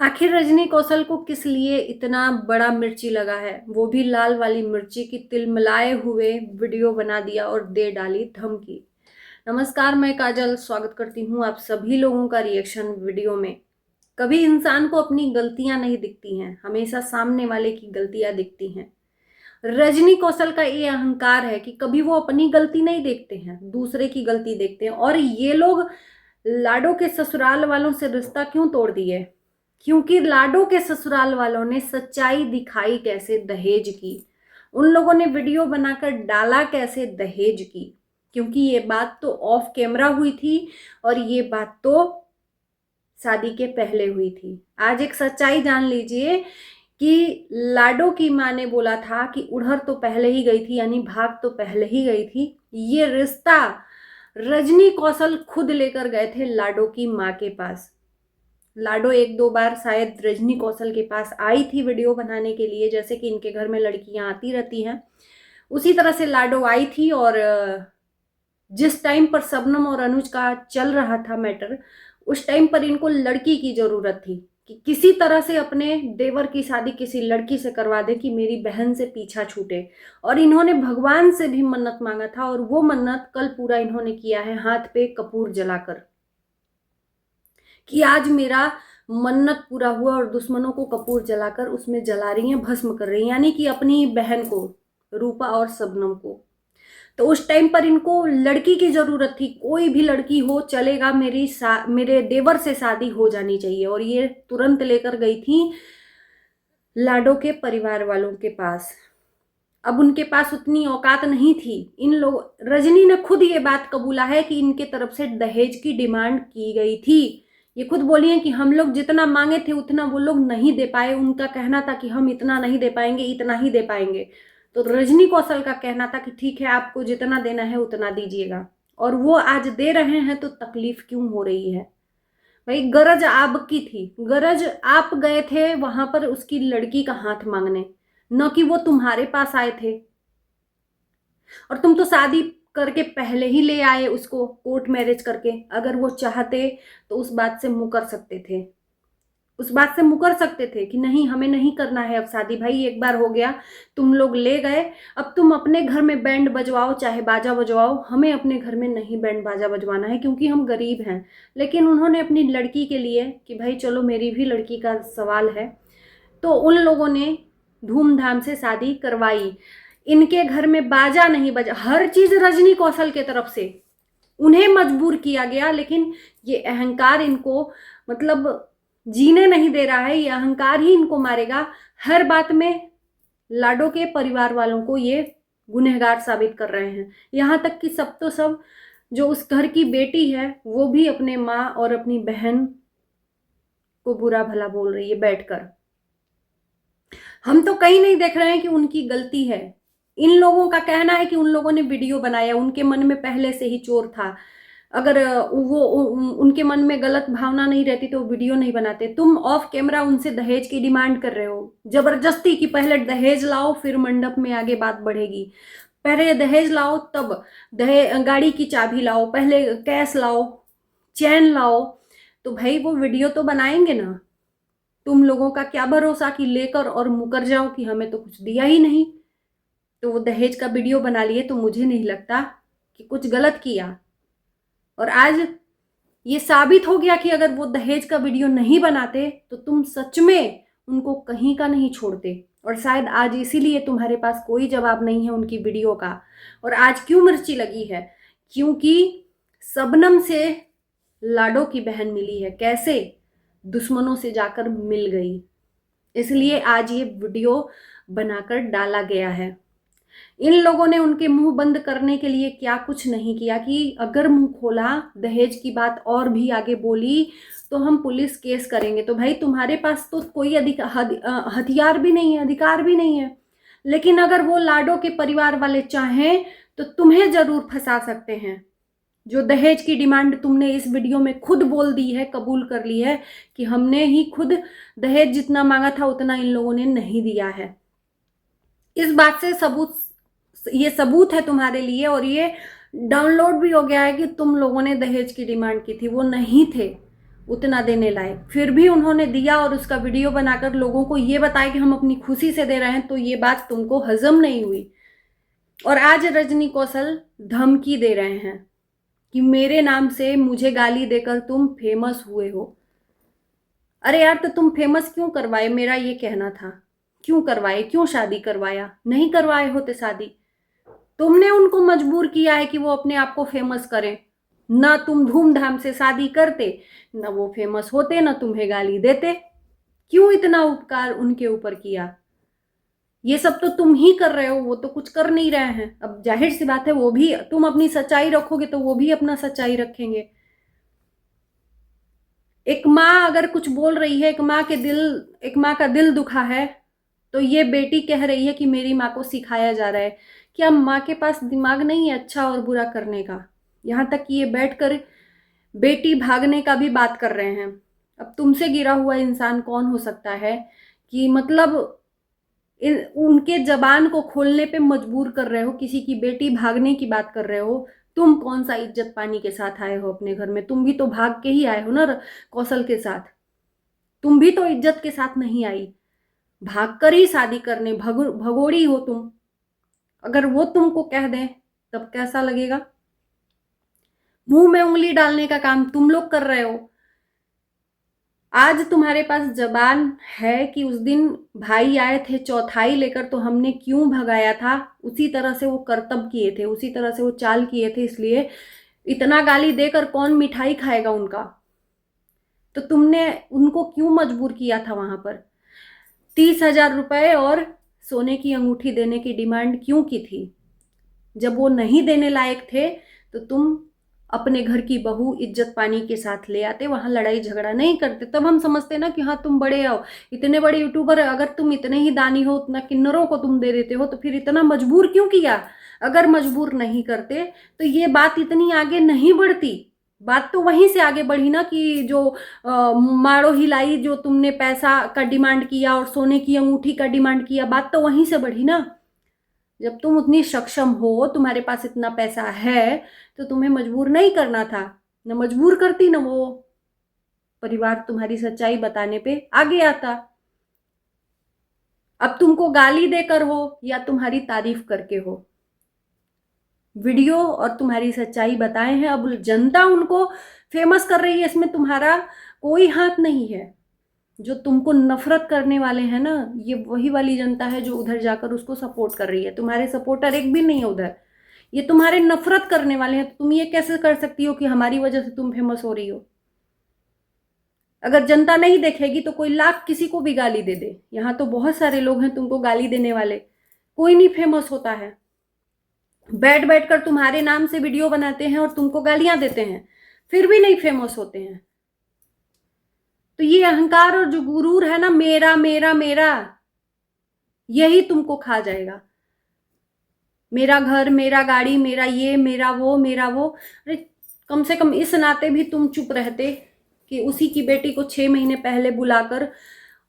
आखिर रजनी कौशल को किस लिए इतना बड़ा मिर्ची लगा है, वो भी लाल वाली मिर्ची की तिलमिलाए हुए वीडियो बना दिया और दे डाली धमकी। नमस्कार, मैं काजल स्वागत करती हूँ आप सभी लोगों का रिएक्शन वीडियो में। कभी इंसान को अपनी गलतियां नहीं दिखती हैं, हमेशा सामने वाले की गलतियां दिखती हैं। रजनी कौशल का ये अहंकार है कि कभी वो अपनी गलती नहीं देखते हैं, दूसरे की गलती देखते हैं। और ये लोग लाडो के ससुराल वालों से रिश्ता क्यों तोड़ दिए? क्योंकि लाडो के ससुराल वालों ने सच्चाई दिखाई कैसे दहेज की, उन लोगों ने वीडियो बनाकर डाला कैसे दहेज की। क्योंकि ये बात तो ऑफ कैमरा हुई थी और ये बात तो शादी के पहले हुई थी। आज एक सच्चाई जान लीजिए कि लाडो की माँ ने बोला था कि उड़हर तो पहले ही गई थी, यानी भाग तो पहले ही गई थी। ये रिश्ता रजनी कौशल खुद लेकर गए थे लाडो की माँ के पास। लाडो एक दो बार शायद रजनी कौशल के पास आई थी वीडियो बनाने के लिए, जैसे कि इनके घर में लड़कियां आती रहती हैं, उसी तरह से लाडो आई थी। और जिस टाइम पर शबनम और अनुज का चल रहा था मैटर, उस टाइम पर इनको लड़की की जरूरत थी कि किसी तरह से अपने देवर की शादी किसी लड़की से करवा दे कि मेरी बहन से पीछा छूटे। और इन्होंने भगवान से भी मन्नत मांगा था और वो मन्नत कल पूरा इन्होंने किया है, हाथ पे कपूर जलाकर, कि आज मेरा मन्नत पूरा हुआ। और दुश्मनों को कपूर जलाकर उसमें जला रही हैं, भस्म कर रही हैं, यानी कि अपनी बहन को, रूपा और शबनम को। तो उस टाइम पर इनको लड़की की जरूरत थी, कोई भी लड़की हो चलेगा, मेरे देवर से शादी हो जानी चाहिए। और ये तुरंत लेकर गई थी लाडो के परिवार वालों के पास। अब उनके पास उतनी औकात नहीं थी। इन लोग, रजनी ने खुद ये बात कबूला है कि इनके तरफ से दहेज की डिमांड की गई थी। ये खुद बोली है कि हम लोग जितना मांगे थे उतना वो लोग नहीं दे पाए। उनका कहना था कि हम इतना नहीं दे पाएंगे, इतना ही दे पाएंगे। तो रजनी कौशल का कहना था कि ठीक है, आपको जितना देना है उतना दीजिएगा। और वो आज दे रहे हैं तो तकलीफ क्यों हो रही है? भाई, गरज आपकी थी, गरज आप गए थे वहां पर उसकी लड़की का हाथ मांगने, न कि वो तुम्हारे पास आए थे। और तुम तो शादी करके पहले ही ले आए उसको, कोर्ट मैरिज करके। अगर वो चाहते तो उस बात से मुकर सकते थे, उस बात से मुकर सकते थे कि नहीं, हमें नहीं करना है अब शादी। भाई, एक बार हो गया, तुम लोग ले गए, अब तुम अपने घर में बैंड बजवाओ चाहे बाजा बजवाओ, हमें अपने घर में नहीं बैंड बाजा बजवाना है क्योंकि हम गरीब हैं। लेकिन उन्होंने अपनी लड़की के लिए कि भाई चलो, मेरी भी लड़की का सवाल है, तो उन लोगों ने धूमधाम से शादी करवाई। इनके घर में बाजा नहीं बजा, हर चीज रजनी कौशल के तरफ से उन्हें मजबूर किया गया। लेकिन ये अहंकार इनको मतलब जीने नहीं दे रहा है, ये अहंकार ही इनको मारेगा। हर बात में लाडो के परिवार वालों को ये गुनहगार साबित कर रहे हैं। यहाँ तक कि सब तो सब, जो उस घर की बेटी है वो भी अपने माँ और अपनी बहन को बुरा भला बोल रही है बैठकर। हम तो कहीं नहीं देख रहे हैं कि उनकी गलती है। इन लोगों का कहना है कि उन लोगों ने वीडियो बनाया, उनके मन में पहले से ही चोर था। अगर वो उनके मन में गलत भावना नहीं रहती तो वीडियो नहीं बनाते। तुम ऑफ कैमरा उनसे दहेज की डिमांड कर रहे हो जबरदस्ती, कि पहले दहेज लाओ फिर मंडप में आगे बात बढ़ेगी। पहले दहेज लाओ, तब दहेज, गाड़ी की चाबी लाओ, पहले कैश लाओ, चैन लाओ। तो भाई वो वीडियो तो बनाएंगे ना। तुम लोगों का क्या भरोसा कि लेकर और मुकर जाओ कि हमें तो कुछ दिया ही नहीं। तो वो दहेज का वीडियो बना लिए, तो मुझे नहीं लगता कि कुछ गलत किया। और आज ये साबित हो गया कि अगर वो दहेज का वीडियो नहीं बनाते तो तुम सच में उनको कहीं का नहीं छोड़ते। और शायद आज इसीलिए तुम्हारे पास कोई जवाब नहीं है उनकी वीडियो का। और आज क्यों मिर्ची लगी है? क्योंकि शबनम से लाडो की बहन मिली है, कैसे दुश्मनों से जाकर मिल गई, इसलिए आज ये वीडियो बनाकर डाला गया है। इन लोगों ने उनके मुंह बंद करने के लिए क्या कुछ नहीं किया कि अगर मुंह खोला, दहेज की बात और भी आगे बोली तो हम पुलिस केस करेंगे। तो भाई, तुम्हारे पास तो कोई हथियार भी नहीं है, अधिकार भी नहीं है। लेकिन अगर वो लाडो के परिवार वाले चाहें तो तुम्हें जरूर फंसा सकते हैं। जो दहेज की डिमांड तुमने इस वीडियो में खुद बोल दी है, कबूल कर ली है कि हमने ही खुद दहेज जितना मांगा था उतना इन लोगों ने नहीं दिया है। इस बात से ये सबूत है तुम्हारे लिए। और ये डाउनलोड भी हो गया है कि तुम लोगों ने दहेज की डिमांड की थी, वो नहीं थे। उतना देने लायक, फिर भी उन्होंने दिया और उसका वीडियो बनाकर लोगों को ये बताया कि हम अपनी खुशी से दे रहे हैं, तो ये बात तुमको हजम नहीं हुई। और आज रजनी कौशल धमकी दे रहे हैं कि मेरे नाम से मुझे गाली देकर तुम फेमस हुए हो। अरे यार, तो तुम फेमस क्यों करवाए, मेरा ये कहना था। क्यों करवाए, क्यों शादी करवाया? नहीं करवाए होते शादी, तुमने उनको मजबूर किया है कि वो अपने आप को फेमस करें। ना तुम धूमधाम से शादी करते, ना वो फेमस होते, ना तुम्हें गाली देते। क्यों इतना उपकार उनके ऊपर किया? ये सब तो तुम ही कर रहे हो, वो तो कुछ कर नहीं रहे हैं। अब जाहिर सी बात है, वो भी, तुम अपनी सच्चाई रखोगे तो वो भी अपना सच्चाई रखेंगे। एक माँ अगर कुछ बोल रही है, एक माँ का दिल दुखा है, तो ये बेटी कह रही है कि मेरी माँ को सिखाया जा रहा है। क्या माँ के पास दिमाग नहीं है अच्छा और बुरा करने का? यहाँ तक कि ये बैठकर बेटी भागने का भी बात कर रहे हैं। अब तुमसे गिरा हुआ इंसान कौन हो सकता है कि मतलब उनके जबान को खोलने पे मजबूर कर रहे हो, किसी की बेटी भागने की बात कर रहे हो। तुम कौन सा इज्जत पानी के साथ आए हो अपने घर में? तुम भी तो भाग के ही आए हो ना कौशल के साथ। तुम भी तो इज्जत के साथ नहीं आई, भाग कर ही शादी करने भगोड़ी हो तुम। अगर वो तुमको कह दें तब कैसा लगेगा? मुंह में उंगली डालने का काम तुम लोग कर रहे हो। आज तुम्हारे पास जबान है कि उस दिन भाई आए थे चौथाई लेकर, तो हमने क्यों भगाया था, उसी तरह से वो करतब किए थे, उसी तरह से वो चाल किए थे। इसलिए इतना गाली देकर कौन मिठाई खाएगा उनका? तो तुमने उनको क्यों मजबूर किया था वहां पर? 30,000 रुपए और सोने की अंगूठी देने की डिमांड क्यों की थी? जब वो नहीं देने लायक थे तो तुम अपने घर की बहू इज्जत पानी के साथ ले आते, वहां लड़ाई झगड़ा नहीं करते। तब हम समझते ना कि हाँ तुम बड़े आओ, इतने बड़े यूट्यूबर, अगर तुम इतने ही दानी हो, उतना किन्नरों को तुम दे देते हो, तो फिर इतना मजबूर क्यों किया? अगर मजबूर नहीं करते तो ये बात इतनी आगे नहीं बढ़ती। बात तो वहीं से आगे बढ़ी ना कि जो मारो हिलाई, जो तुमने पैसा का डिमांड किया और सोने की अंगूठी का डिमांड किया, बात तो वहीं से बढ़ी ना। जब तुम उतनी सक्षम हो, तुम्हारे पास इतना पैसा है, तो तुम्हें मजबूर नहीं करना था। न मजबूर करती, न वो परिवार तुम्हारी सच्चाई बताने पे आगे आता। अब तुमको गाली देकर हो या तुम्हारी तारीफ करके हो, वीडियो और तुम्हारी सच्चाई बताए हैं। अब जनता उनको फेमस कर रही है, इसमें तुम्हारा कोई हाथ नहीं है। जो तुमको नफरत करने वाले हैं ना, ये वही वाली जनता है जो उधर जाकर उसको सपोर्ट कर रही है। तुम्हारे सपोर्टर एक भी नहीं है उधर, ये तुम्हारे नफरत करने वाले हैं। तो तुम ये कैसे कर सकती हो कि हमारी वजह से तुम फेमस हो रही हो? अगर जनता नहीं देखेगी तो कोई लाख किसी को भी गाली दे दे। यहाँ तो बहुत सारे लोग हैं तुमको गाली देने वाले, कोई नहीं फेमस होता है। बैठ बैठ कर तुम्हारे नाम से वीडियो बनाते हैं और तुमको गालियां देते हैं, फिर भी नहीं फेमस होते हैं। तो ये अहंकार और जो गुरूर है ना, मेरा मेरा मेरा, यही तुमको खा जाएगा। मेरा घर, मेरा गाड़ी, मेरा ये, मेरा वो, मेरा वो। अरे कम से कम इस नाते भी तुम चुप रहते कि उसी की बेटी को 6 महीने पहले बुलाकर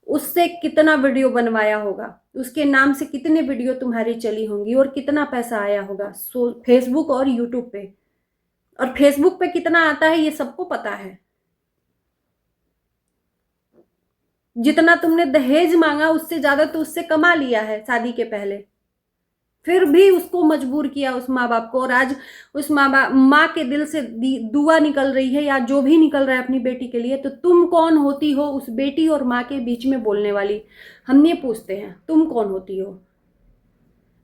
उससे कितना वीडियो बनवाया होगा, उसके नाम से कितने वीडियो तुम्हारी चली होंगी और कितना पैसा आया होगा फेसबुक और यूट्यूब पे। और फेसबुक पे कितना आता है ये सबको पता है। जितना तुमने दहेज मांगा उससे ज्यादा तो उससे कमा लिया है शादी के पहले, फिर भी उसको मजबूर किया उस माँ बाप को। और आज उस माँ के दिल से दुआ निकल रही है या जो भी निकल रहा है अपनी बेटी के लिए, तो तुम कौन होती हो उस बेटी और माँ के बीच में बोलने वाली? हम ये पूछते हैं, तुम कौन होती हो?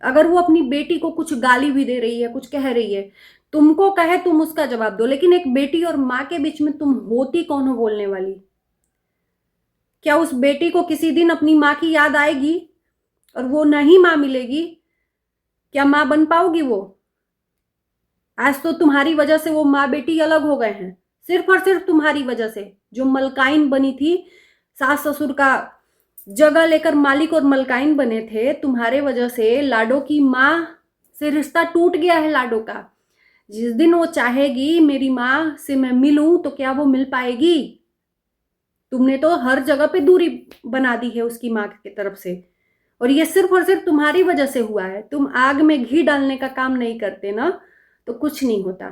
अगर वो अपनी बेटी को कुछ गाली भी दे रही है, कुछ कह रही है, तुमको कहे तुम उसका जवाब दो, लेकिन एक बेटी और माँ के बीच में तुम होती कौन हो बोलने वाली? क्या उस बेटी को किसी दिन अपनी माँ की याद आएगी और वो नहीं माँ मिलेगी? क्या माँ बन पाओगी वो? आज तो तुम्हारी वजह से वो माँ बेटी अलग हो गए हैं, सिर्फ और सिर्फ तुम्हारी वजह से। जो मलकाइन बनी थी, सास ससुर का जगह लेकर मालिक और मलकाइन बने थे, तुम्हारे वजह से लाडो की माँ से रिश्ता टूट गया है लाडो का। जिस दिन वो चाहेगी मेरी माँ से मैं मिलूं, तो क्या वो मिल पाएगी? तुमने तो हर जगह पे दूरी बना दी है उसकी माँ की तरफ से, और ये सिर्फ और सिर्फ तुम्हारी वजह से हुआ है। तुम आग में घी डालने का काम नहीं करते ना, तो कुछ नहीं होता।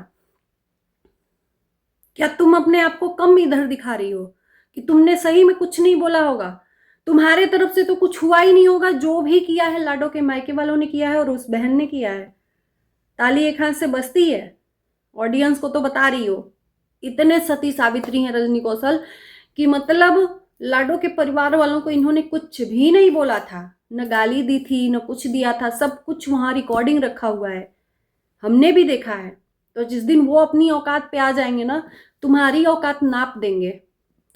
क्या तुम अपने आप को कम इधर दिखा रही हो कि तुमने सही में कुछ नहीं बोला होगा? तुम्हारे तरफ से तो कुछ हुआ ही नहीं होगा। जो भी किया है लाडो के मायके वालों ने किया है और उस बहन ने किया है। ताली एक हाथ से बजती है। ऑडियंस को तो बता रही हो। इतने सती सावित्री हैं रजनी कौशल कि मतलब लाडो के परिवार वालों को इन्होंने कुछ भी नहीं बोला था, न गाली दी थी, न कुछ दिया था। सब कुछ वहां रिकॉर्डिंग रखा हुआ है, हमने भी देखा है। तो जिस दिन वो अपनी औकात पे आ जाएंगे ना, तुम्हारी औकात नाप देंगे।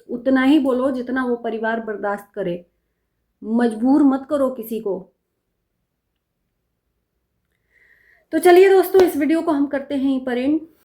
उतना ही बोलो जितना वो परिवार बर्दाश्त करे। मजबूर मत करो किसी को। तो चलिए दोस्तों, इस वीडियो को हम करते हैं यहीं पर एंड।